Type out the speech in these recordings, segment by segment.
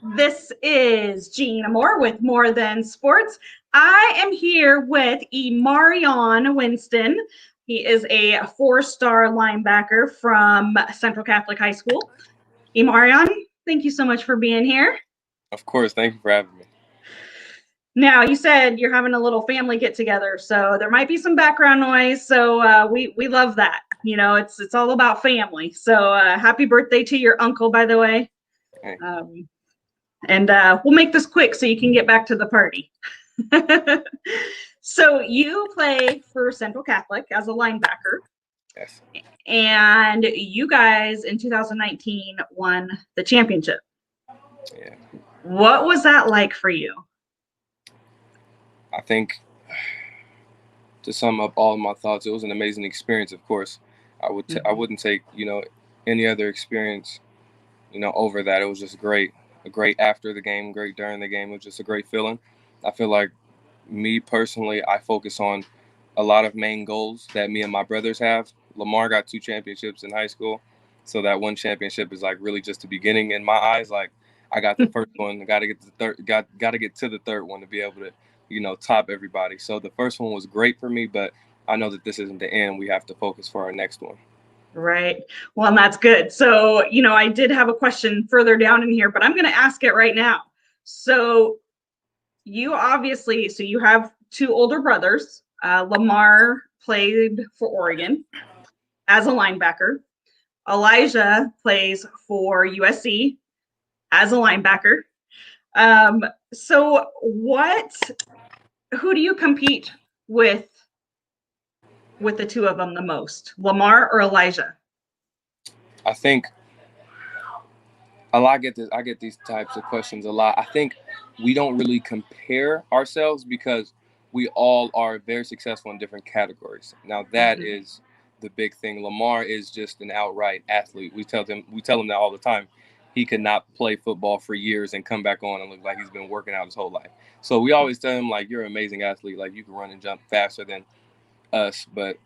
This is Gina Moore with More Than Sports. I am here with Emarion Winston. He is a four-star linebacker from Central Catholic High School. Emarion, thank you so much for being here. Of course, thank you for having me. Now, you said you're having a little family get together, so there might be some background noise. So we love that. You know, it's all about family. So happy birthday to your uncle, by the way. Hey, Um, and we'll make this quick so you can get back to the party. So you play for Central Catholic as a linebacker, yes, and you guys in 2019 won the championship. yeah. What was that like for you? I think to sum up all of my thoughts, it was an amazing experience. Of course, I Mhm. wouldn't take any other experience over that. It was just great, a great after the game, great during the game. It was just a great feeling. I feel like me personally, I focus on a lot of main goals that me and my brothers have. Lamar got two championships in high school, so that one championship is like really just the beginning in my eyes. Like I got the first one, got to get the third, got to get to the third one to be able to, top everybody. So the first one was great for me, but I know that this isn't the end. We have to focus for our next one. Right. Well, and that's good. So, I did have a question further down in here, but I'm going to ask it right now. So, so you have two older brothers. Lamar played for Oregon as a linebacker. Elijah plays for USC as a linebacker. Um, so, who do you compete with the two of them the most, Lamar or Elijah? I think a lot. I get these types of questions a lot. I think we don't really compare ourselves because we all are very successful in different categories. Now that Mm-hmm. is the big thing. Lamar is just an outright athlete. We tell him that all the time. He could not play football for years and come back on and look like he's been working out his whole life. So we always tell him like, you're an amazing athlete. Like you can run and jump faster than us. But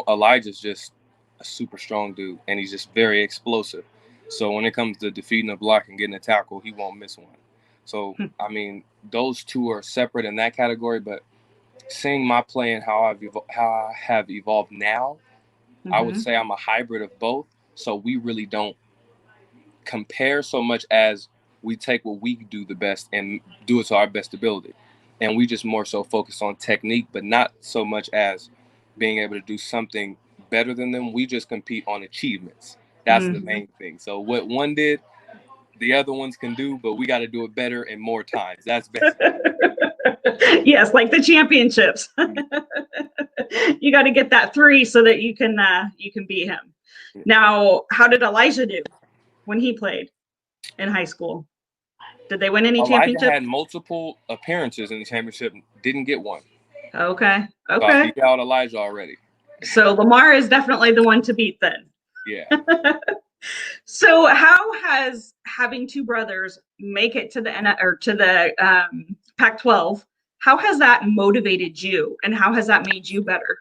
Elijah's just a super strong dude, and he's just very explosive. So when it comes to defeating a block and getting a tackle, he won't miss one. So I mean, those two are separate in that category. But seeing my play and how I have evolved now, I would Mm-hmm. say I'm a hybrid of both. So we really don't compare so much as we take what we do the best and do it to our best ability. And we just more so focus on technique, but not so much as being able to do something better than them. We just compete on achievements. That's the Mm-hmm. main thing. So what one did, the other ones can do, but we got to do it better and more times. That's basically. Yes, like the championships. You got to get that three so that you can beat him. Now, how did Elijah do when he played in high school? Did they win any Elijah championships? had multiple appearances in the championship, didn't get one. Okay. So I Okay. beat out Elijah already. So Lamar is definitely the one to beat then. Yeah. So how has having two brothers make it to the or to the Pac-12? How has that motivated you, and how has that made you better?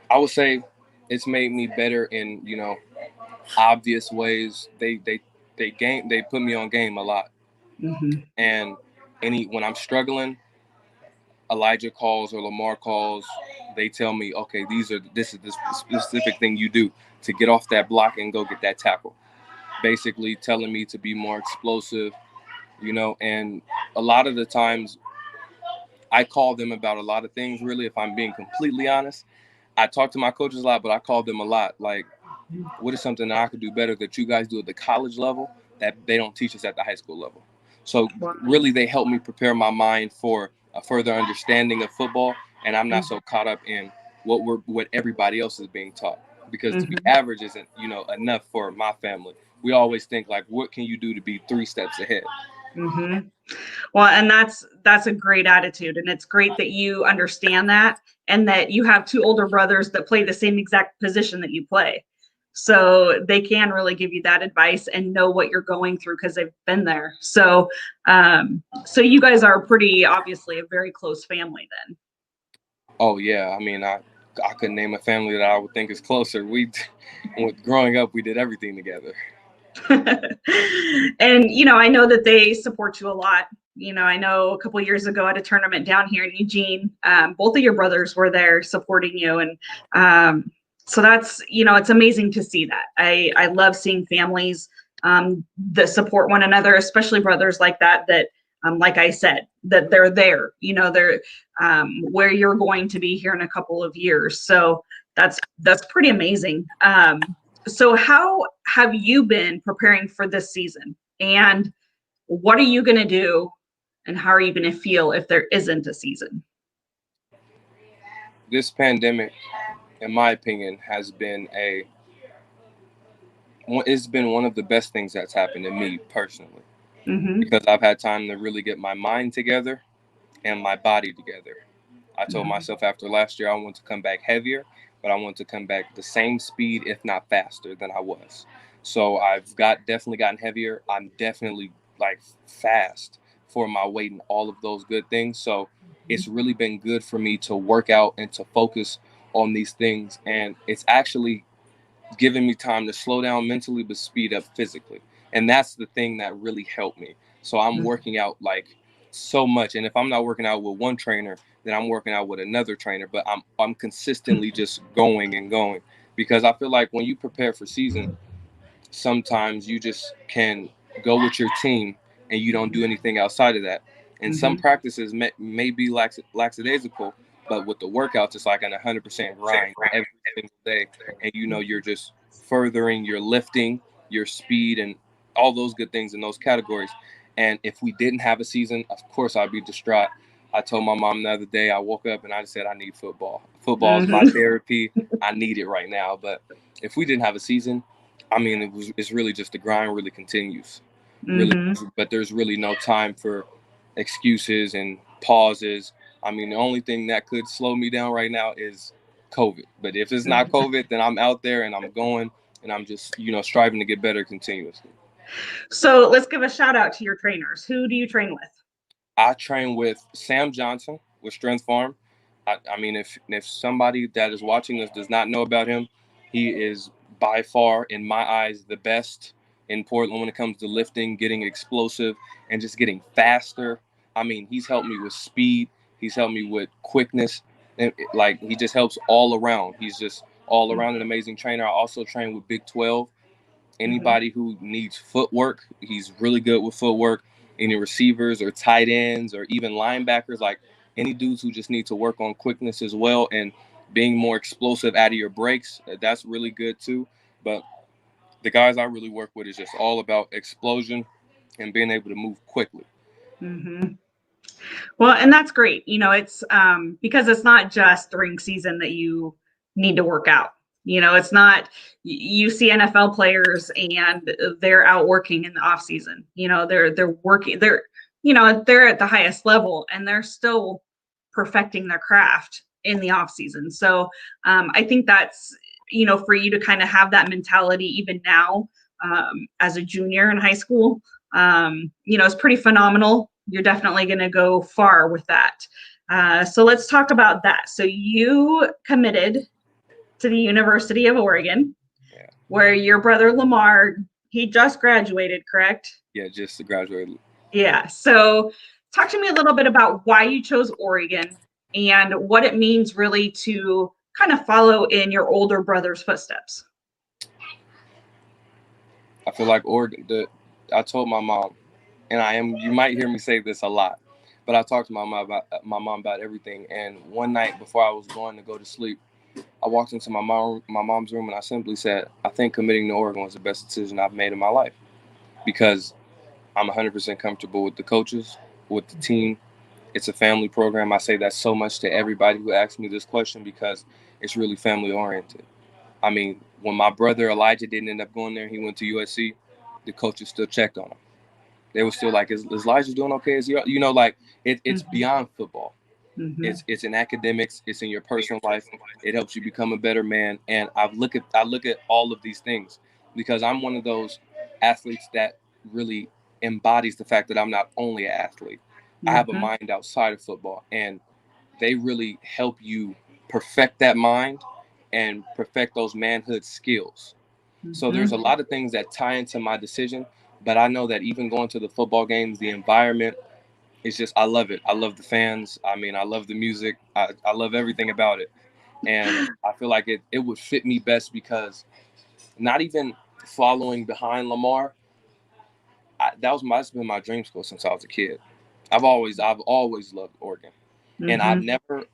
I would say it's made me better in, obvious ways. They put me on game a lot. Mm-hmm. And when I'm struggling, Elijah calls or Lamar calls, they tell me, okay, this is the specific thing you do to get off that block and go get that tackle. Basically telling me to be more explosive, and a lot of the times I call them about a lot of things, really, if I'm being completely honest. I talk to my coaches a lot, but I call them a lot. Like, what is something that I could do better that you guys do at the college level that they don't teach us at the high school level? So Wow. really, they help me prepare my mind for a further understanding of football, and I'm not Mm-hmm. so caught up in what everybody else is being taught. Because to be Mm-hmm. average isn't enough for my family. We always think like, what can you do to be three steps ahead? Mm-hmm. Well, and that's a great attitude, and it's great that you understand that, and that you have two older brothers that play the same exact position that you play. So they can really give you that advice and know what you're going through because they've been there. So you guys are pretty obviously a very close family then. Oh yeah, I mean, I couldn't name a family that I would think is closer. Growing up, we did everything together. And, I know that they support you a lot. I know a couple years ago at a tournament down here in Eugene, both of your brothers were there supporting you. And so that's, it's amazing to see that. I love seeing families that support one another, especially brothers like that, like I said, that they're there, they're where you're going to be here in a couple of years. So that's pretty amazing. So how have you been preparing for this season? And what are you going to do? And how are you going to feel if there isn't a season? This pandemic, in my opinion, it's been one of the best things that's happened to me personally, Mm-hmm. because I've had time to really get my mind together and my body together. I told Mm-hmm. myself after last year I want to come back heavier, but I want to come back the same speed, if not faster, than I was. So I've definitely gotten heavier. I'm definitely like fast for my weight and all of those good things. So it's really been good for me to work out and to focus on these things. And it's actually giving me time to slow down mentally but speed up physically. And that's the thing that really helped me. So I'm working out like so much. And if I'm not working out with one trainer, then I'm working out with another trainer. But I'm consistently just going and going, because I feel like when you prepare for season, sometimes you just can go with your team and you don't do anything outside of that. And some Mm-hmm. practices may be lackadaisical, but with the workouts, it's like an 100% grind every single day. And you're just furthering your lifting, your speed, and all those good things in those categories. And if we didn't have a season, of course, I'd be distraught. I told my mom the other day, I woke up and I just said, I need football. Football is my Mm-hmm. therapy. I need it right now. But if we didn't have a season, I mean, it's really just the grind really continues, really, Mm-hmm. but there's really no time for excuses and pauses. I mean, the only thing that could slow me down right now is COVID. But if it's not COVID, then I'm out there and I'm going and I'm just, striving to get better continuously. So let's give a shout out to your trainers. Who do you train with? I train with Sam Johnson with Strength Farm. I mean, if somebody that is watching this does not know about him, he is by far, in my eyes, the best in Portland when it comes to lifting, getting explosive, and just getting faster. I mean, he's helped me with speed. He's helped me with quickness. And like, he just helps all around. He's just all around an amazing trainer. I also train with Big 12. Mm-hmm. Anybody who needs footwork, he's really good with footwork. Any receivers or tight ends or even linebackers, like any dudes who just need to work on quickness as well and being more explosive out of your breaks, that's really good too. But the guys I really work with is just all about explosion and being able to move quickly. Mm-hmm. Well, and that's great. It's because it's not just during season that you need to work out. It's not you see NFL players and they're out working in the off season. They're working, they're at the highest level and they're still perfecting their craft in the off season. So I think that's, for you to kind of have that mentality even now as a junior in high school, it's pretty phenomenal. You're definitely going to go far with that. So let's talk about that. So you committed to the University of Oregon, Yeah. where your brother Lamar, he just graduated, correct? Yeah, just to graduate. Yeah. So talk to me a little bit about why you chose Oregon and what it means really to kind of follow in your older brother's footsteps. I feel like Oregon. I told my mom, and you might hear me say this a lot, but I talked to my mom about everything. And one night before I was going to go to sleep, I walked into my mom's room and I simply said, I think committing to Oregon was the best decision I've made in my life, because I'm 100% comfortable with the coaches, with the team. It's a family program. I say that so much to everybody who asks me this question, because it's really family oriented. I mean, when my brother Elijah didn't end up going there, he went to USC, the coaches still checked on him. They were still like, is Elijah doing okay? Is he, like, it's Mm-hmm. beyond football. Mm-hmm. It's in academics. It's in your personal life. It helps you become a better man. And I look at all of these things because I'm one of those athletes that really embodies the fact that I'm not only an athlete. I have a Mm-hmm. mind outside of football, and they really help you perfect that mind and perfect those manhood skills. So there's a lot of things that tie into my decision. But I know that even going to the football games, the environment, it's just, I love it. I love the fans. I mean, I love the music. I love everything about it. And I feel like it would fit me best because not even following behind Lamar, that's been my dream school since I was a kid. I've always loved Oregon. And I never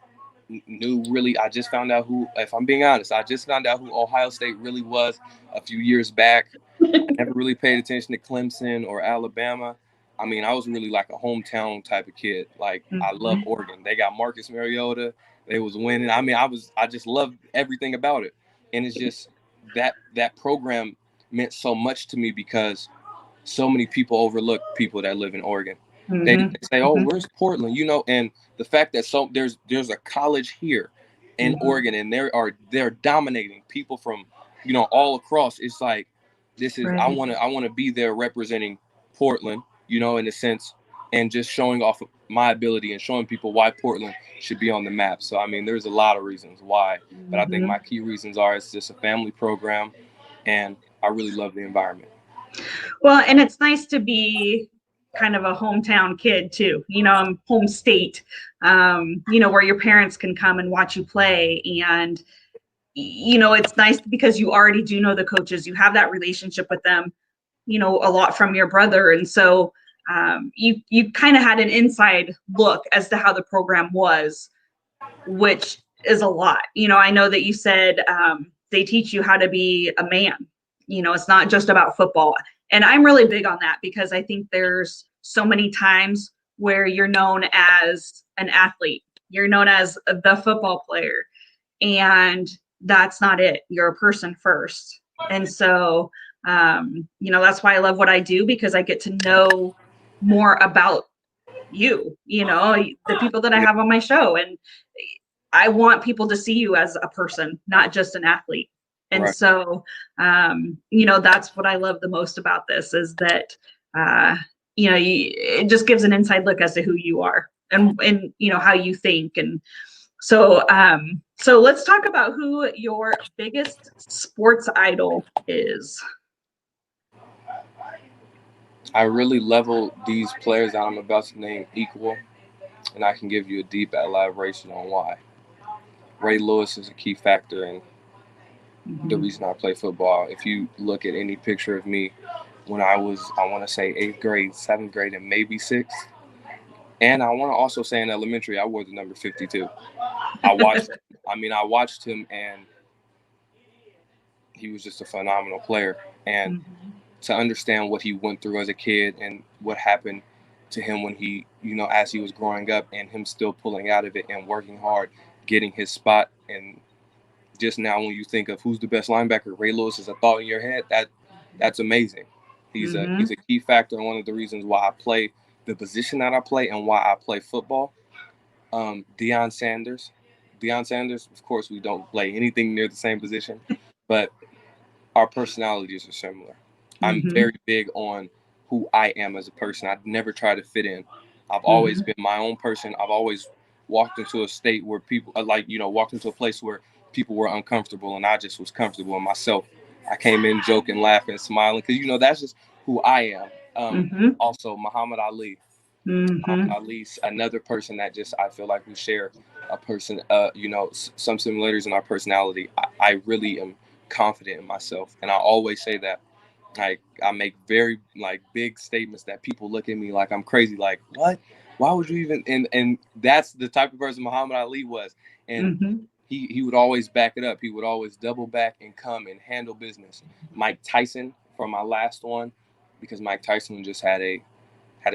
knew really, I just found out who, if I'm being honest, I just found out who Ohio State really was a few years back. I never really paid attention to Clemson or Alabama. I mean, I was really like a hometown type of kid. Like, I love Oregon. They got Marcus Mariota. They was winning. I mean, I just loved everything about it. And it's just that program meant so much to me because so many people overlook people that live in Oregon. They say, "Oh, where's Portland?" You know, and the fact that there's a college here in Oregon, and they're dominating people from, you know, all across. It's like, this is, I want to be there representing Portland, you know, in a sense, and just showing off my ability and showing people why Portland should be on the map. So I mean, there's a lot of reasons why, but I think my key reasons are it's just a family program, and I really love the environment. Well, and it's nice to be kind of a hometown kid too, you know, home state, you know, where your parents can come and watch you play. And, you know, it's nice because you already do know the coaches, you have that relationship with them, you know, a lot from your brother. And so you kind of had an inside look as to how the program was, which is a lot. You know, I know that you said they teach you how to be a man. You know, it's not just about football. And I'm really big on that because I think there's so many times where you're known as an athlete, you're known as the football player, and that's not it. You're a person first. And so, you know, that's why I love what I do, because I get to know more about you, you know, the people that I have on my show. And I want people to see you as a person, not just an athlete. And so, you know, that's what I love the most about this is that, you know, it just gives an inside look as to who you are and, you know, how you think. And so, so let's talk about who your biggest sports idol is. I really level these players that I'm about to name equal, and I can give you a deep elaboration on why. Ray Lewis is a key factor in the reason I play football. If you look at any picture of me when I was, I want to say 8th grade, 7th grade, and maybe 6th. And I want to also say in elementary, I wore the number 52. I watched him, and he was just a phenomenal player. And to understand what he went through as a kid and what happened to him when he, you know, as he was growing up, and him still pulling out of it and working hard, getting his spot. And just now, when you think of who's the best linebacker, Ray Lewis is a thought in your head. That's amazing. He's a key factor and one of the reasons why I play the position that I play and why I play football. Deion Sanders, of course, we don't play anything near the same position, but our personalities are similar. I'm very big on who I am as a person. I've never tried to fit in. I've always been my own person. I've always walked into a state where people walked into a place where people were uncomfortable, and I just was comfortable in myself. I came in joking, laughing, smiling, because, you know, that's just who I am. Also, Muhammad Ali. Muhammad Ali's another person that just, I feel like we share a person, you know, some similarities in our personality. I really am confident in myself, and I always say that. Like, I make very big statements that people look at me like I'm crazy. Like, what? Why would you even? And that's the type of person Muhammad Ali was, and he would always back it up. He would always double back and come and handle business. Mike Tyson from my last one, because Mike Tyson just had a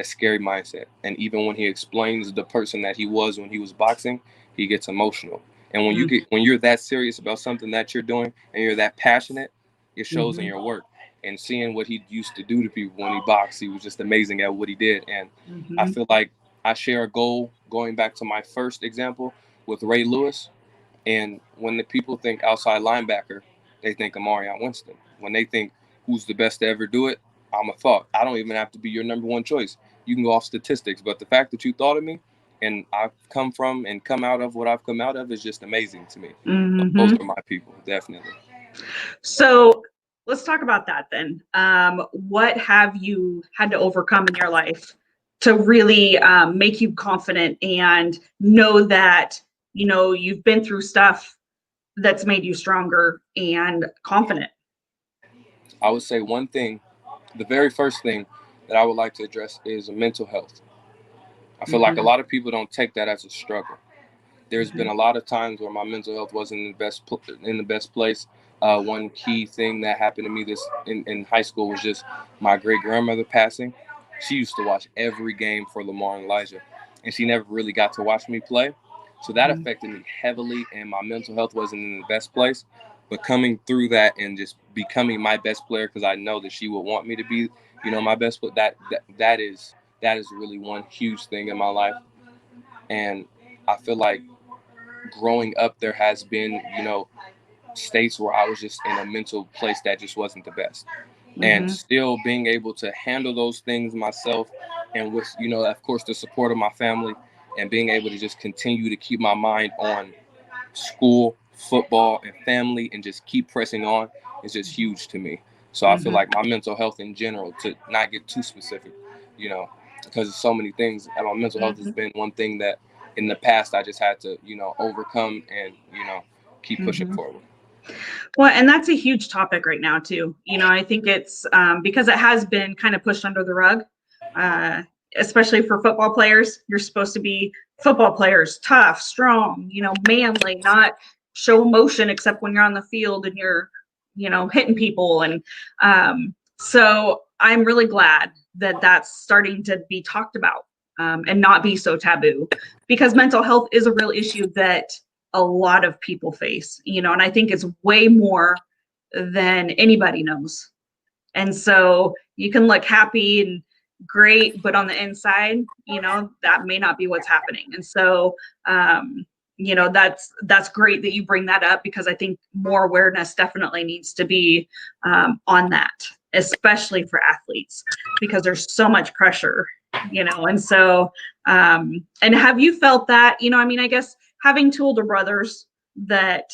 scary mindset, and even when he explains the person that he was when he was boxing, he gets emotional. And when you're that serious about something that you're doing and you're that passionate, it shows in your work. And seeing what he used to do to people when he boxed, he was just amazing at what he did. And I feel like I share a goal, going back to my first example with Ray Lewis. And when the people think outside linebacker, they think Amarion Winston. When they think who's the best to ever do it, I'm a thought. I don't even have to be your number one choice. You can go off statistics. But the fact that you thought of me, and I've come from and come out of what I've come out of, is just amazing to me. Those are my people, definitely. So let's talk about that then. What have you had to overcome in your life to really make you confident and know that, you know, you've been through stuff that's made you stronger and confident? I would say one thing, the very first thing that I would like to address is mental health. I feel like a Mhm, lot of people don't take that as a struggle. There's been mhm, a lot of times where my mental health wasn't in the best place. One key thing that happened to me this in high school was just my great grandmother passing. She used to watch every game for Lamar and Elijah, and she never really got to watch me play. So that mhm, affected me heavily, and my mental health wasn't in the best place. But coming through that and just becoming my best player, because I know that she would want me to be, you know, my best. But that is really one huge thing in my life, and I feel like growing up, there has been, you know, states where I was just in a mental place that just wasn't the best. And mhm, still being able to handle those things myself and with, you know, of course, the support of my family and being able to just continue to keep my mind on school, football, and family and just keep pressing on is just huge to me. So I feel mhm, like my mental health in general, to not get too specific, you know, because there's so many things. And my mental health has mhm, been one thing that in the past I just had to, you know, overcome and, you know, keep pushing mhm. forward. Well, and that's a huge topic right now too. You know, I think it's because it has been kind of pushed under the rug, uh, especially for football players. You're supposed to be football players, tough, strong, you know, manly, not show emotion except when you're on the field and you're, you know, hitting people. And so I'm really glad that that's starting to be talked about and not be so taboo, because mental health is a real issue that a lot of people face, you know, and I think it's way more than anybody knows. And so you can look happy and great, but on the inside, you know, that may not be what's happening. And so, you know, that's great that you bring that up, because I think more awareness definitely needs to be on that, especially for athletes, because there's so much pressure, you know. And so, and have you felt that, you know, I mean, I guess having two older brothers that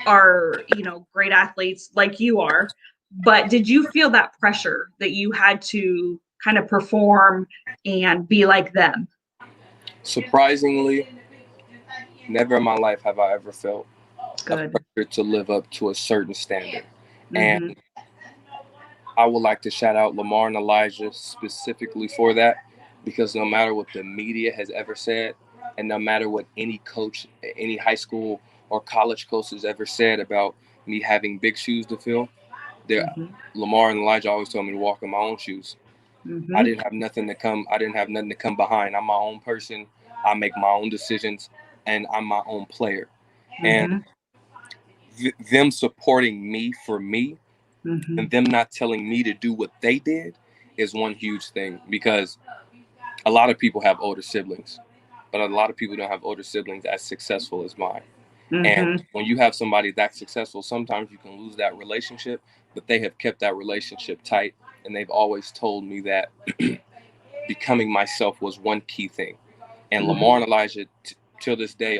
are, you know, great athletes like you are, but did you feel that pressure that you had to kind of perform and be like them? Surprisingly, never in my life have I ever felt a Good. pressure to live up to a certain standard. And Mhm. I would like to shout out Lamar and Elijah specifically for that, because no matter what the media has ever said, and no matter what any coach, any high school or college coach has ever said about me having big shoes to fill, there, Mhm. Lamar and Elijah always told me to walk in my own shoes. I Mhm. didn't have nothing to come. I didn't have nothing to come behind. I'm my own person. I make my own decisions, and I'm my own player. And Mhm. them supporting me for me and Mhm. them not telling me to do what they did is one huge thing, because a lot of people have older siblings, but a lot of people don't have older siblings as successful as mine. And Mhm. when you have somebody that successful, sometimes you can lose that relationship, but they have kept that relationship tight. And they've always told me that becoming myself was one key thing. And Lamar Mhm. and Elijah, till this day,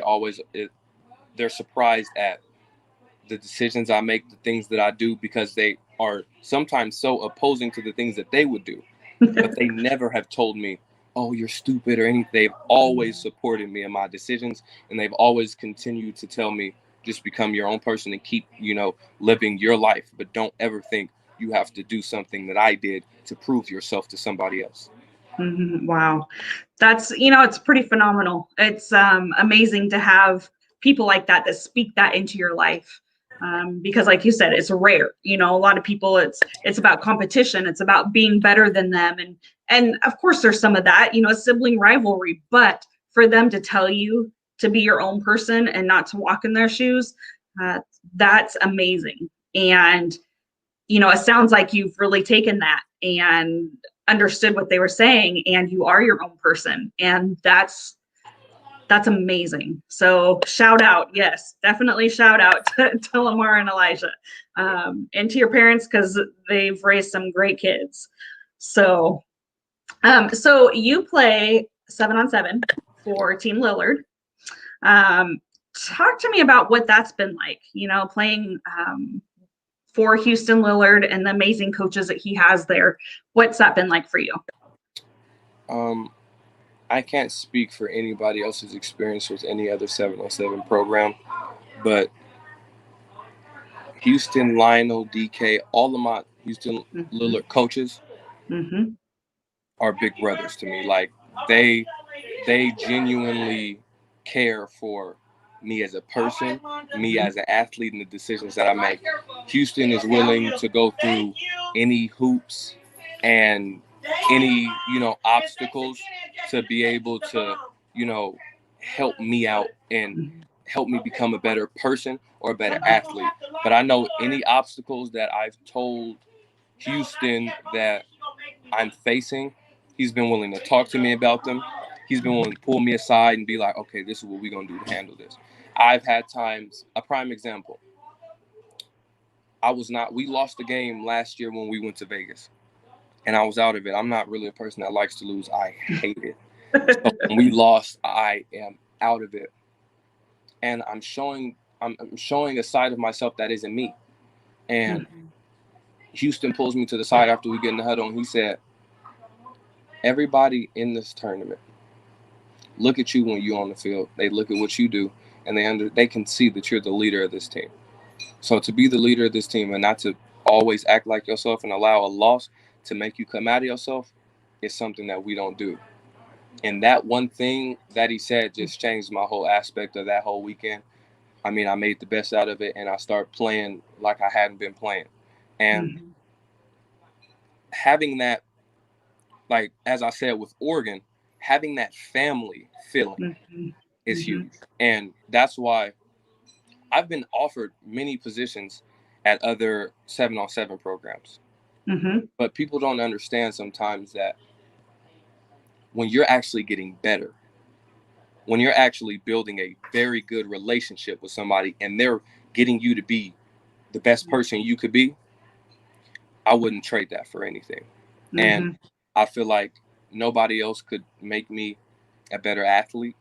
they're surprised at the decisions I make, the things that I do, because they are sometimes so opposing to the things that they would do. But they never have told me, "Oh, you're stupid" or anything. They've always supported me in my decisions, and they've always continued to tell me, "Just become your own person and keep, you know, living your life. But don't ever think you have to do something that I did to prove yourself to somebody else." Mhm. Wow. That's, you know, it's pretty phenomenal. It's amazing to have people like that that speak that into your life. Because like you said, it's rare. You know, a lot of people, it's about competition, it's about being better than them. And of course there's some of that, you know, sibling rivalry, but for them to tell you to be your own person and not to walk in their shoes, uh, that's amazing. And you know, it sounds like you've really taken that and understood what they were saying, and you are your own person, and that's amazing. So shout out, yes, definitely shout out to Lamar and Elijah, and to your parents, because they've raised some great kids. So so you play 7-on-7 for Team Lillard. um, Talk to me about what that's been like, you know, playing for Houston Lillard and the amazing coaches that he has there. What's that been like for you? I can't speak for anybody else's experience with any other 7-on-7 program, but Houston, Lionel, DK, all of my Houston Lillard coaches are big brothers to me. Like they genuinely care for me as a person, me as an athlete, and the decisions that I make. Houston is willing to go through any hoops and any, obstacles to be able to, help me out and help me become a better person or a better athlete. But I know any obstacles that I've told Houston that I'm facing, he's been willing to talk to me about them. He's been willing to pull me aside and be like, okay, this is what we're going to do to handle this. I've had times, a prime example, we lost the game last year when we went to Vegas, and I was out of it. I'm not really a person that likes to lose. I hate it. So when we lost, I am out of it. And I'm showing a side of myself that isn't me. And Houston pulls me to the side after we get in the huddle, and he said, everybody in this tournament look at you when you're on the field. They look at what you do, and they can see that you're the leader of this team. So to be the leader of this team and not to always act like yourself and allow a loss to make you come out of yourself is something that we don't do. And that one thing that he said just changed my whole aspect of that whole weekend. I mean, I made the best out of it, and I started playing like I hadn't been playing. And having that, like, as I said with Oregon, having that family feeling is huge. And that's why I've been offered many positions at other 7-on-7 programs. But people don't understand sometimes that when you're actually getting better, when you're actually building a very good relationship with somebody and they're getting you to be the best person you could be, I wouldn't trade that for anything. And I feel like nobody else could make me a better athlete.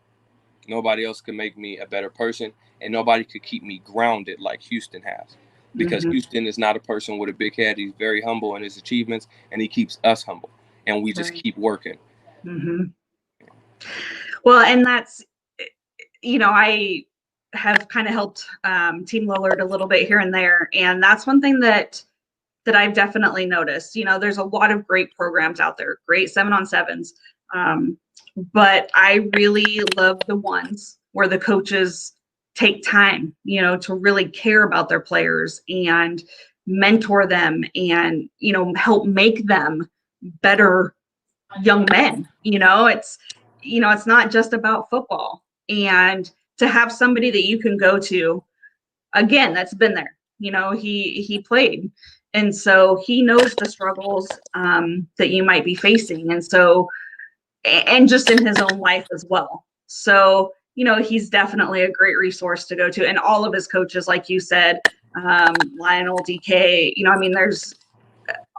Nobody else could make me a better person, and nobody could keep me grounded like Houston has. Because Houston is not a person with a big head. He's very humble in his achievements, and he keeps us humble, and we just keep working. Well, and that's, I have kind of helped Team Lillard a little bit here and there, and that's one thing that I've definitely noticed. There's a lot of great programs out there, great 7-on-7s. But I really love the ones where the coaches take time, to really care about their players and mentor them and, help make them better young men. It's not just about football. And to have somebody that you can go to, again, that's been there, he played. And so he knows the struggles that you might be facing. And so, and just in his own life as well. So, he's definitely a great resource to go to. And all of his coaches, like you said, Lionel, DK, there's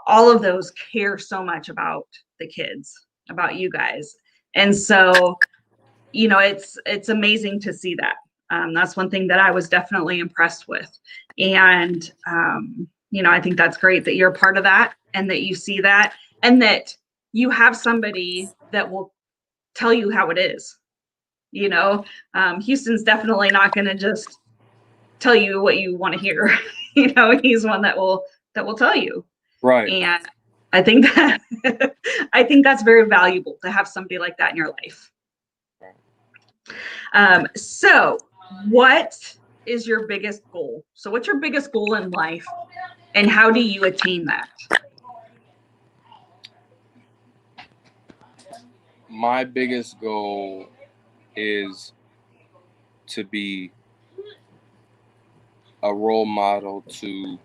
all of those care so much about the kids, about you guys. And so, it's amazing to see that. That's one thing that I was definitely impressed with. And, I think that's great that you're a part of that and that you see that and that you have somebody that will tell you how it is. Houston's definitely not going to just tell you what you want to hear. He's one that will tell you. Right. And I think that's very valuable to have somebody like that in your life. So what is your biggest goal? So what's your biggest goal in life and how do you attain that? My biggest goal is to be a role model to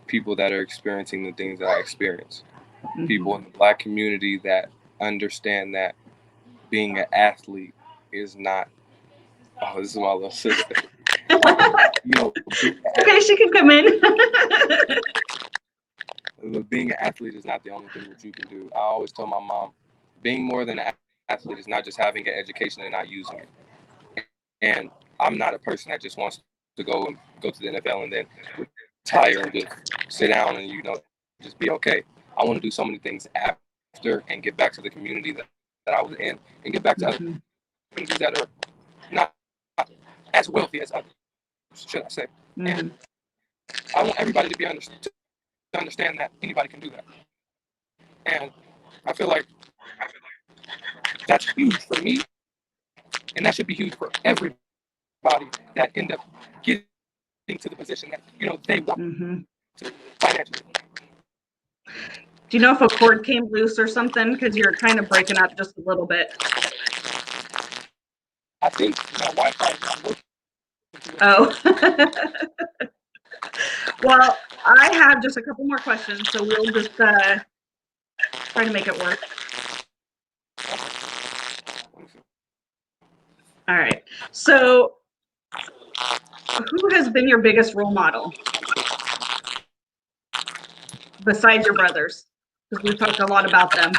people that are experiencing the things that I experience. People in the Black community that understand that being an athlete is not, oh, this is my little sister. Okay, she can come in. Being an athlete is not the only thing that you can do. I always tell my mom, being more than an athlete is not just having an education and not using it. And I'm not a person that just wants to go to the NFL and then retire and just sit down and just be okay. I want to do so many things after and get back to the community that I was in and get back to other communities that are not as wealthy as others, should I say. And I want everybody to understand that anybody can do that. And I feel like that's huge for me, and that should be huge for everybody that end up getting to the position that they want to financially. Do you know if a cord came loose or something? Because you're kind of breaking up just a little bit. I think my Wi-Fi is not working. Oh. Well, I have just a couple more questions, so we'll just try to make it work. All right. So, who has been your biggest role model besides your brothers? Because we've talked a lot about them.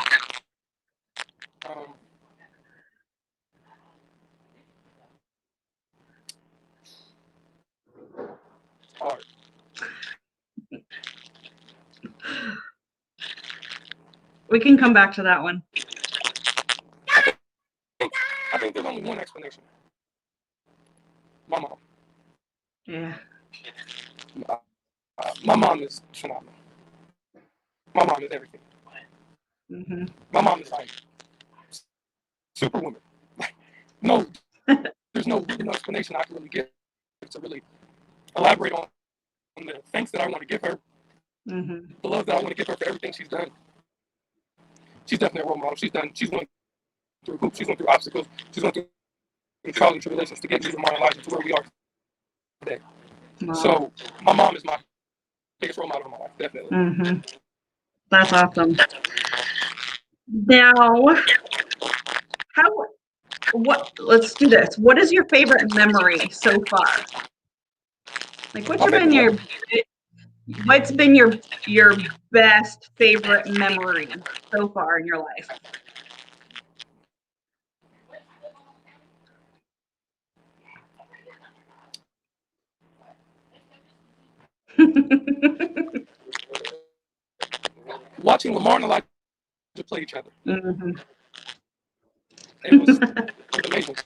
Hard. We can come back to that one. I think there's only one explanation. My mom. Yeah. My mom is phenomenal. My mom is everything. My mom is like superwoman. No, there's no explanation I can really give to really elaborate on the thanks that I want to give her, the love that I want to give her for everything she's done. She's definitely a role model. She's went through hoops. She's went through obstacles. She's went through trials and tribulations to get to my life to where we are today. Wow. So my mom is my biggest role model in my life, definitely. That's awesome. Now, let's do this. What is your favorite memory so far? Like, what's been your best favorite memory so far in your life? Watching Lamar and Elijah play each other. It was amazing.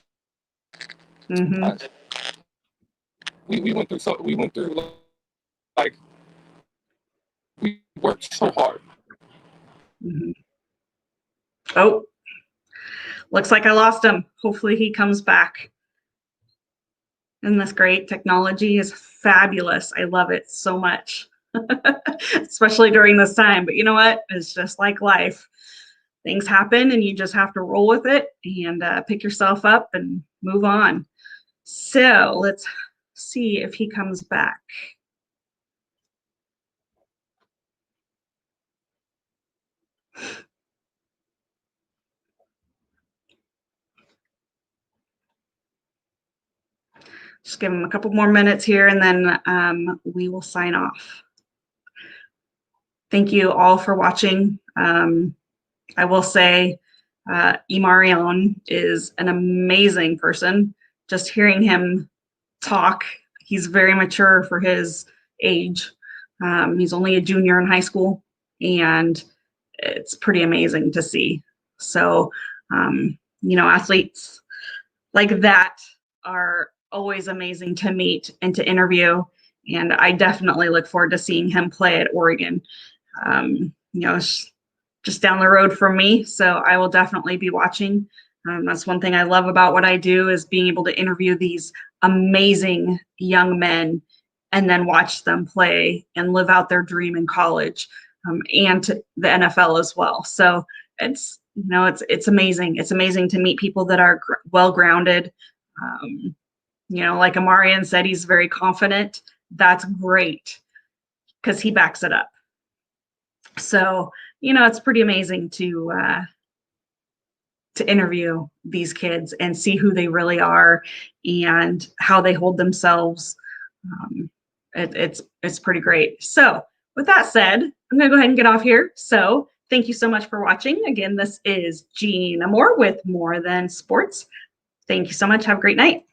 We went through like we worked so hard. Oh, looks like I lost him. Hopefully he comes back. And this great technology is fabulous. I love it so much, especially during this time. But you know what? It's just like life. Things happen and you just have to roll with it and pick yourself up and move on. So let's see if he comes back. Just give him a couple more minutes here and then we will sign off. Thank you all for watching. I will say Imarion is an amazing person. Just hearing him talk, he's very mature for his age. He's only a junior in high school, and it's pretty amazing to see. So, athletes like that are always amazing to meet and to interview. And I definitely look forward to seeing him play at Oregon. It's just down the road from me, so I will definitely be watching. That's one thing I love about what I do, is being able to interview these amazing young men and then watch them play and live out their dream in college and to the NFL as well. So it's amazing. It's amazing to meet people that are well-grounded. Like Amarian said, he's very confident. That's great because he backs it up. So, it's pretty amazing to interview these kids and see who they really are and how they hold themselves. It's pretty great. So with that said, I'm going to go ahead and get off here. So thank you so much for watching. Again, this is Gina Moore with More Than Sports. Thank you so much. Have a great night.